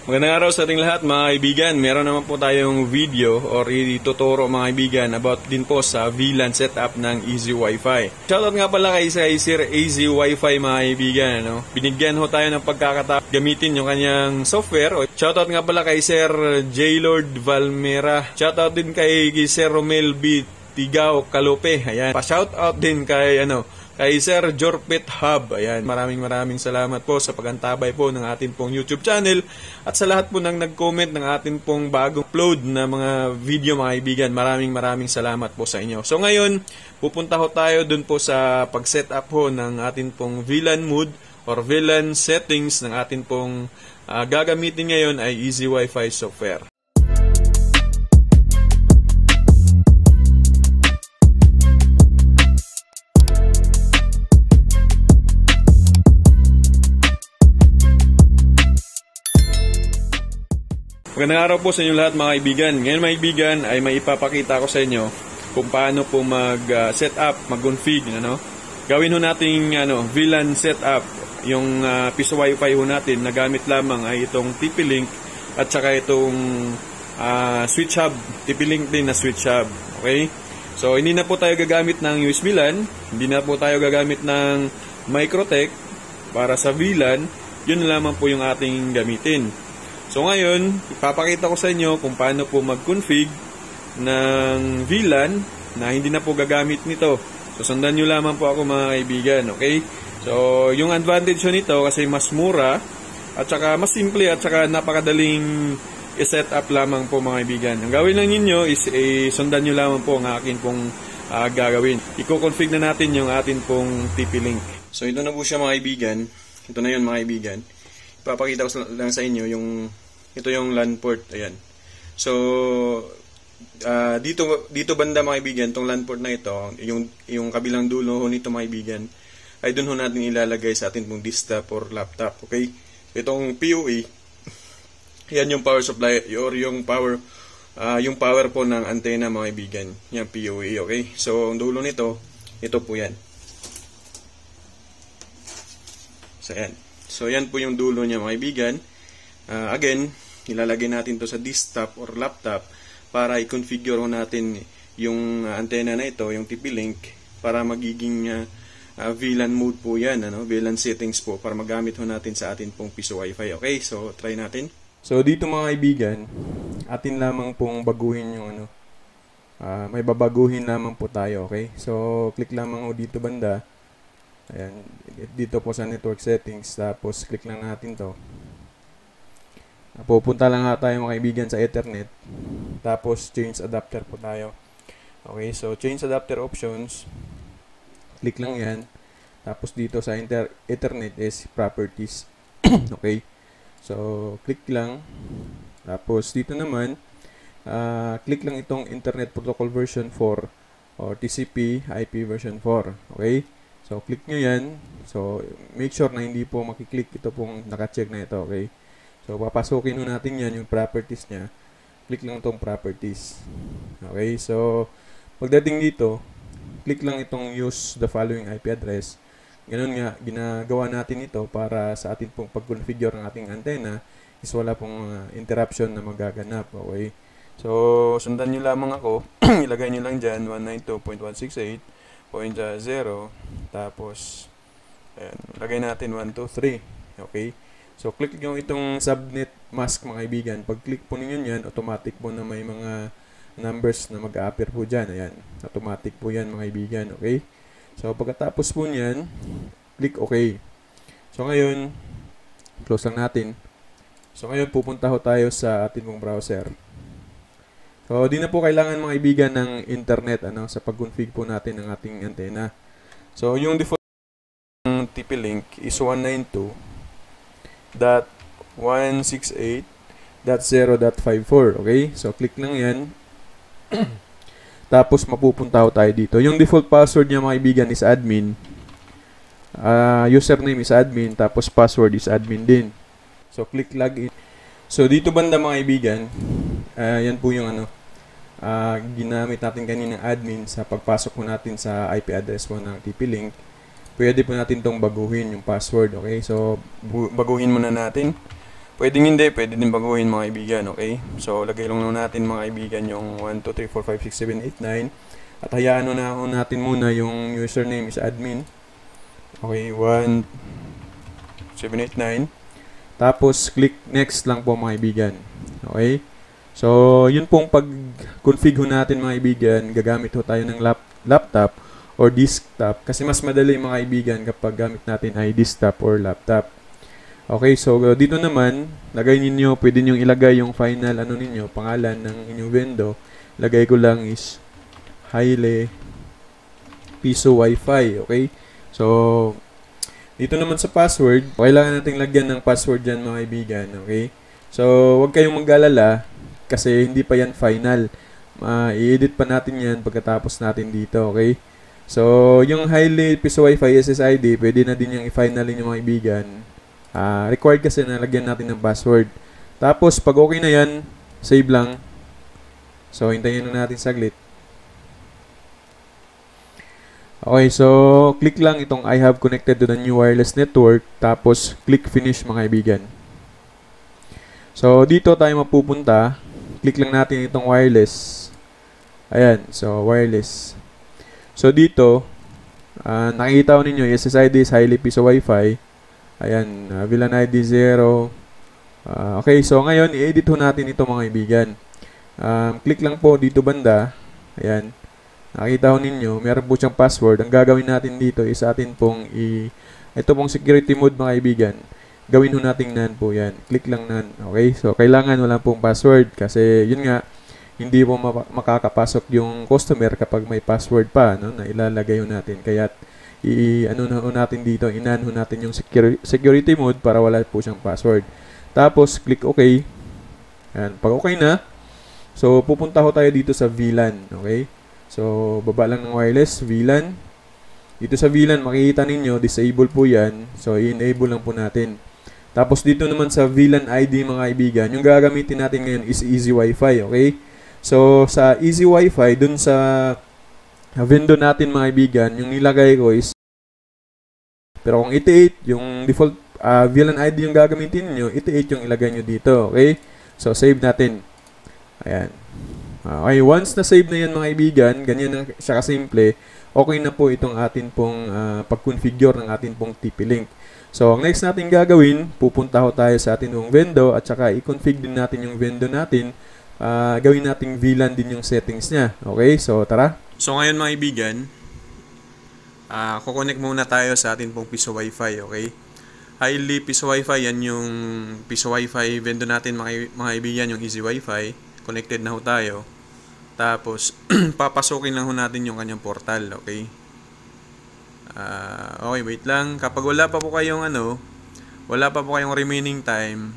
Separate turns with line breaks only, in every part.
Magandang araw sa ating lahat mga kaibigan. Meron naman po tayong video or ituturo mga kaibigan about din po sa VLAN setup ng Easy Wi-Fi. Shoutout nga pala kay Sir Easy Wi-Fi mga kaibigan. Binigyan ho tayo ng pagkakataon gamitin yung kanyang software. Shoutout nga pala kay Sir J. Lord Valmera. Shoutout din kay Sir Romel B. Tigao Kalope. Ayan. Pa-shoutout din kay Sir Jorpet Hub. Ayan, maraming salamat po sa pagantabay po ng ating pong YouTube channel at sa lahat po ng nag-comment ng ating pong bagong upload na mga video mga kaibigan. Maraming salamat po sa inyo. So ngayon, pupunta ho tayo dun po sa pag-set up ho ng ating pong VLAN mode or VLAN settings ng ating pong gagamitin ngayon ay Easy Wi-Fi software. Magandang araw po sa inyo lahat mga kaibigan. Ngayon mga kaibigan ay may ipapakita ko sa inyo kung paano po mag-set up, mag-config. Gawin ho natin VLAN setup. Yung piso Wi-Fi ho natin na gamit lamang ay itong TP-Link at saka itong switch hub. TP-Link din na switch hub. Okay? So hindi na po tayo gagamit ng USB LAN. Hindi na po tayo gagamit ng Microtech para sa VLAN. Yun lamang po yung ating gamitin. So ngayon, ipapakita ko sa inyo kung paano po mag-config ng VLAN na hindi na po gagamit nito. So sundan nyo lamang po ako mga kaibigan, okay? So yung advantage nito kasi mas mura at saka mas simple at saka napakadaling i-set up lamang po mga kaibigan. Ang gawin lang ninyo is sundan nyo lamang po ang akin pong gagawin. Iko-config na natin yung atin pong TP-Link. So ito na po siya mga kaibigan. Ito na yun mga kaibigan. Ipapakita ko lang sa inyo ito yung LAN port. Ayan. So dito banda mga kaibigan, tong LAN port na ito, yung kabilang dulo ho nito mga kaibigan, ay doon ho natin ilalagay sa atin pong desktop or laptop. Okay? Itong PoE, yan yung power supply or yung power po ng antenna mga kaibigan. Yan PoE, okay? So ang dulo nito, ito po yan. So yan. So, yan po yung dulo niya mga kaibigan. Again, ilalagay natin to sa desktop or laptop para i-configure natin yung antenna na ito, yung TP-Link, para magiging VLAN mode po yan, VLAN settings po, para magamit ho natin sa atin pong piso Wi-Fi. Okay, so try natin. So, dito mga kaibigan, atin lamang pong baguhin yung may babaguhin lamang po tayo, okay? So, click lamang ho dito banda. Ayan, dito po sa network settings, tapos click lang natin to. Pupunta lang nga tayo mga kaibigan sa Ethernet, tapos change adapter po tayo. Okay, so change adapter options, click lang yan, tapos dito sa Ethernet is properties. Okay, so click lang, tapos dito naman click lang itong Internet Protocol version 4 or TCP IP version 4. Okay, so, click nyo yan. So, make sure na hindi po makiklik ito pong nakacheck na ito, okay? So, papasukin nyo natin yan, yung properties nya. Click lang itong properties. Okay, so, pagdating dito, click lang itong use the following IP address. Ganun nga, ginagawa natin ito para sa atin pong pag-configure ng ating antenna is wala pong interruption na magaganap, okay? So, sundan nyo lamang ako. Ilagay nyo lang dyan, 192.168.0, tapos ayan, lagay natin 123. Okay, so click nyo itong subnet mask mga kaibigan. Pag click po ninyo yan, automatic po na may mga numbers na mag-a-appear po dyan. Ayan, automatic po yan mga kaibigan. Okay, so pagkatapos po nyan, click OK. So ngayon, close lang natin. So ngayon, pupunta ho tayo sa ating pong browser. So, di na po kailangan mga kaibigan ng internet sa pag-config po natin ng ating antenna. So, yung default ng TP-Link is 192.168.0.54. Okay? So, click lang yan. Tapos, mapupunta ho tayo dito. Yung default password niya mga kaibigan is admin. Username is admin. Tapos, password is admin din. So, click login. So, dito banda mga kaibigan, yan po yung ginamit natin kanina admin sa pagpasok po natin sa IP address po ng TP-Link. Pwede po natin itong baguhin yung password, okay? So, baguhin muna natin. Pwedeng hindi, pwede din baguhin mga kaibigan, okay? So, lagay lang natin mga kaibigan yung 1, 2, 3, 4, 5, 6, 7, 8, 9. At hayaan na natin muna yung username is admin. Okay, 1, 7, 8, 9. Tapos, click next lang po mga kaibigan. Okay? So, yun pong pag-config natin mga kaibigan, gagamit ho tayo ng laptop or desktop. Kasi mas madali mga kaibigan kapag gamit natin ay desktop or laptop. Okay, so dito naman, lagay ninyo, pwede nyo ilagay yung final ninyo, pangalan ng inyong vendor. Lagay ko lang is Haile Piso Wi-Fi, okay? So, dito naman sa password, kailangan nating lagyan ng password dyan mga kaibigan, okay? So, huwag kayong mag-alala kasi hindi pa yan final. I-edit pa natin yan pagkatapos natin dito, okay? So, yung Haile Piso Wi-Fi SSID, pwede na din yung i-final ninyo mga kaibigan. Required kasi na lagyan natin ng password. Tapos, pag okay na yan, save lang. So, hintayin na natin saglit. Okay, so, click lang itong I have connected to the new wireless network. Tapos, click finish mga kaibigan. So, dito tayo mapupunta. Click lang natin itong wireless. Ayan, so, wireless. So, dito, nakikita ko ninyo, SSID is Haile Piso Wi-Fi. Ayan, VLAN ID 0. Okay, so ngayon, i-edit ho natin ito mga kaibigan. Click lang po dito banda. Ayan. Nakita ho ninyo, meron po siyang password. Ang gagawin natin dito is atin pong ito pong security mode mga kaibigan. Gawin ho natin nan po yan. Click lang nan. Okay, so kailangan wala pong password kasi yun nga, hindi po makakapasok yung customer kapag may password pa na ilalagay ho natin. Kaya natin dito, inaano natin yung security mode para wala po siyang password. Tapos, click OK. Ayan. Pag okay na, so, pupunta ho tayo dito sa VLAN. Okay? So, baba lang ng wireless, VLAN. Dito sa VLAN, makikita ninyo, disable po yan. So, i-enable lang po natin. Tapos, dito naman sa VLAN ID, mga kaibigan, yung gagamitin natin ngayon is Easy Wi-Fi. Okay? So, sa Easy Wi-Fi, dun sa vendor natin, mga kaibigan, yung nilagay ko is pero kung 88, yung default VLAN ID yung gagamitin nyo, 88 yung ilagay nyo dito. Okay? So, save natin. Ayan. Okay, once na save na yan mga kaibigan, ganyan na siya kasimple, okay na po itong atin pong pag-configure ng atin pong TP-Link. So, ang next natin gagawin, pupunta ho tayo sa atin yung vendor at saka i-config din natin yung vendor natin. Gawin nating VLAN din yung settings niya. Okay? So, tara. So, ngayon mga kaibigan, kukonect muna tayo sa atin pong Piso Wi-Fi, okay? Haile Piso Wi-Fi, yan yung Piso Wi-Fi vendor natin mga kaibigan, yung Easy Wi-Fi. Connected na ho tayo. Tapos, papasukin lang ho natin yung kanyang portal, okay? Okay, wait lang. Kapag wala pa po kayong remaining time,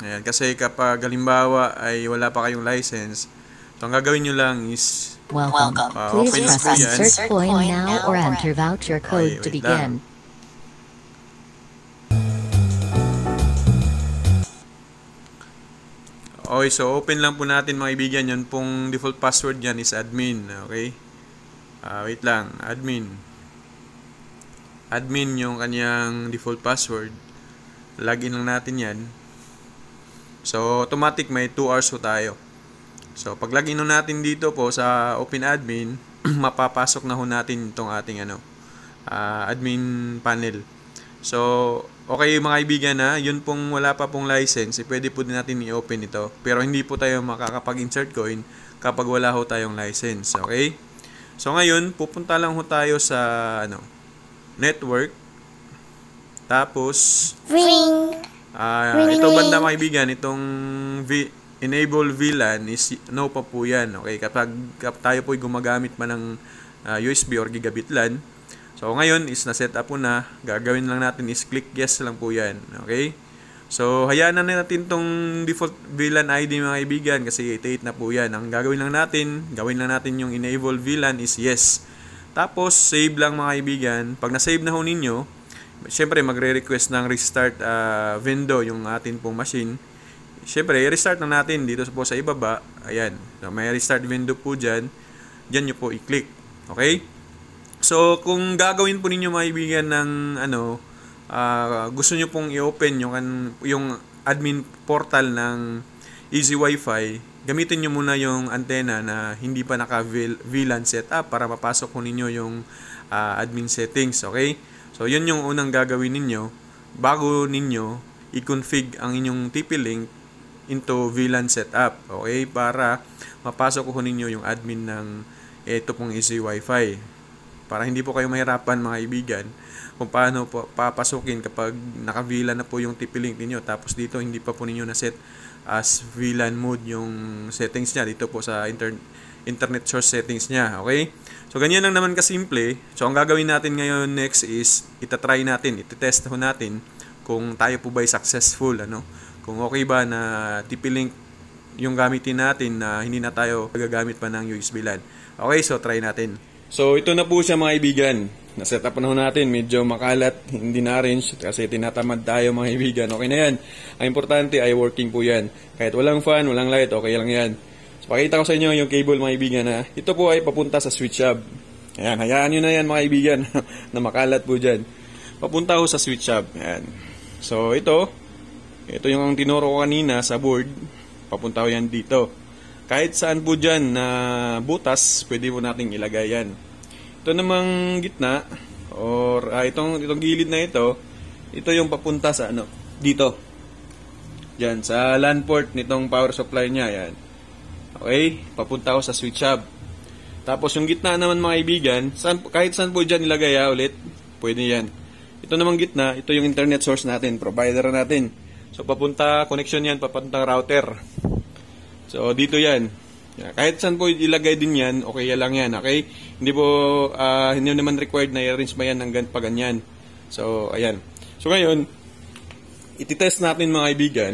ayan, kasi kapag halimbawa ay wala pa kayong license, so ang gagawin nyo lang is
Welcome. Please press insert coin now or enter voucher code to begin.
Okay, so open lang po natin mga kaibigan. Yan pong default password yan is admin. Okay? Wait lang. Admin. Admin yung kanyang default password. Login lang natin yan. So, automatic may 2 hours po tayo. So, pag login natin dito po sa OpenAdmin, mapapasok na ho natin itong ating admin panel. So, okay mga kaibigan yun pong wala pa pong license, pwede po din natin i-open ito. Pero hindi po tayo makakapag-insert coin kapag wala ho tayong license. Okay? So, ngayon, pupunta lang ho tayo sa network. Tapos, ito banda mga kaibigan, itong enable VLAN is no pa po yan. Okay? Kapag tayo po gumagamit pa ng USB or gigabit LAN, so ngayon is na-set up po na, gagawin lang natin is click yes lang po yan. Okay? So hayaan na natin tong default VLAN ID mga kaibigan kasi 88 na po yan. Ang gagawin lang natin, gawin lang natin yung enable VLAN is yes. Tapos save lang mga kaibigan. Pag na-save na ho ninyo, syempre magre-request ng restart window yung atin pong machine. Syempre, i-restart na natin dito po sa ibaba. Ayan. So, may restart window po dyan. Diyan nyo po i-click. Okay? So, kung gagawin po ninyo mga kaibigan ng gusto nyo pong i-open yung admin portal ng Easy Wi-Fi, gamitin nyo muna yung antena na hindi pa naka-VLAN setup para mapasok ko ninyo yung admin settings, okay? So, yun yung unang gagawin ninyo bago ninyo i-config ang inyong TP-Link into VLAN setup, okay? Para mapasok ko ninyo yung admin ng ito pong Easy Wi-Fi. Para hindi po kayo mahirapan mga kaibigan kung paano po papasukin kapag naka-VLAN na po yung TP-Link ninyo. Tapos dito hindi pa po ninyo na-set as VLAN mode yung settings niya dito po sa internet source settings niya, okay? So ganyan lang naman kasimple. So ang gagawin natin ngayon next is itatry natin, itetest ho natin kung tayo po ba ay successful, ano? Kung okay ba na TP-Link yung gamitin natin na hindi na tayo gagamit pa ng USB LAN. Okay, so try natin. So ito na po siya mga kaibigan. Na-set up na ho natin, medyo makalat, hindi na-arrange kasi tinatamad tayo mga kaibigan. Okay na yan. Ang importante ay working po yan. Kahit walang fan, walang light, okay lang yan. So pakita ko sa inyo yung cable mga kaibigan na ito po ay papunta sa switch hub. Ayan, hayaan nyo na yan mga kaibigan na makalat po dyan. Papunta ho sa switch hub. Ayan. So ito yung tinuro ko kanina sa board. Papunta ho yan dito. Kahit saan po dyan na butas, pwede po nating ilagay yan. Ito namang gitna or itong gilid na ito yung papunta sa dito. Diyan sa LAN port nitong power supply niya, yan. Okay, papunta ko sa switch hub. Tapos yung gitna naman mga kaibigan, kahit saan po diyan ilagay ulit, pwede yan. Ito namang gitna, ito yung internet source natin, provider natin. So papunta connection yan, papuntang router. So dito yan. Kahit saan po ilagay din yan, okay lang yan, okay? Hindi po, hindi naman required na i-arrange ba yan ng ganyan. So, ayan. So, ngayon, ititest natin mga kaibigan,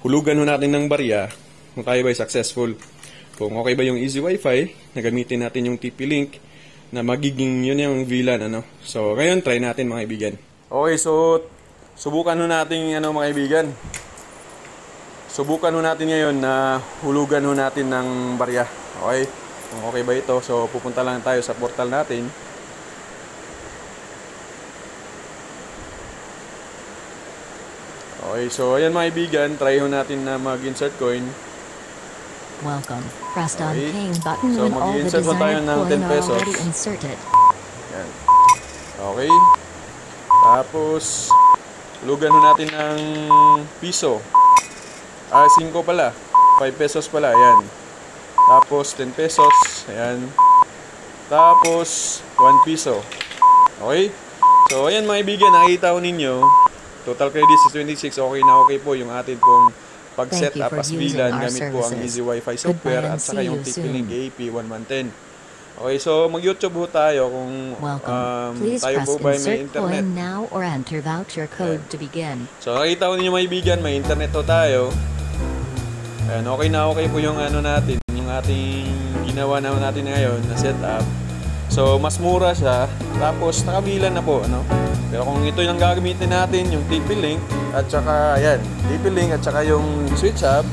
hulugan ho natin ng barya, kung tayo ba ay successful. Kung okay ba yung Easy Wi-Fi, na gamitin natin yung TP-Link, na magiging yun yung VLAN, ano? So, ngayon, try natin mga kaibigan. Okay, so, subukan ho natin, mga kaibigan. Subukan ho natin ngayon na hulugan ho natin ng barya. Okay? Kung okay ba ito. So, pupunta lang tayo sa portal natin. Okay, so ayan mga kaibigan. Try ho natin na mag-insert coin.
Welcome. Press on paying button
so,
when all the desired coin are already inserted.
Ayan. Okay. Tapos, hulugan ho natin ng piso. 5 pala. 5 pesos pala. Ayan. Tapos, 10 pesos. Ayan. Tapos, 1 piso. Okay? So, ayan mga kaibigan. Nakikita ko ninyo. Total credit is 26. Okay na okay po yung atin pong pag-set up as VLAN. Gamit po ang Easy Wi-Fi software at saka yung TP-Link AP110. Okay, so mag-YouTube ho tayo kung tayo po ba may internet.
Now or enter voucher code to begin.
So, nakikita ko ninyo mga kaibigan. May internet ho tayo. Ayan, okay na okay po yung natin, yung ating ginawa natin ngayon na setup. So, mas mura siya. Tapos, nakabilan na po, Pero kung ito yung gagamitin natin, yung TP-Link, at saka, ayan, TP-Link, at saka yung switch hub,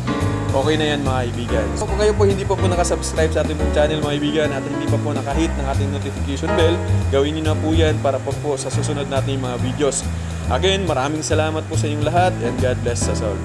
okay na yan mga kaibigan. So, kung kayo po hindi pa po nakasubscribe sa ating channel mga kaibigan, at hindi pa po nakahit ng ating notification bell, gawin niyo na po yan para po sa susunod nating mga videos. Again, maraming salamat po sa inyong lahat, and God bless us all.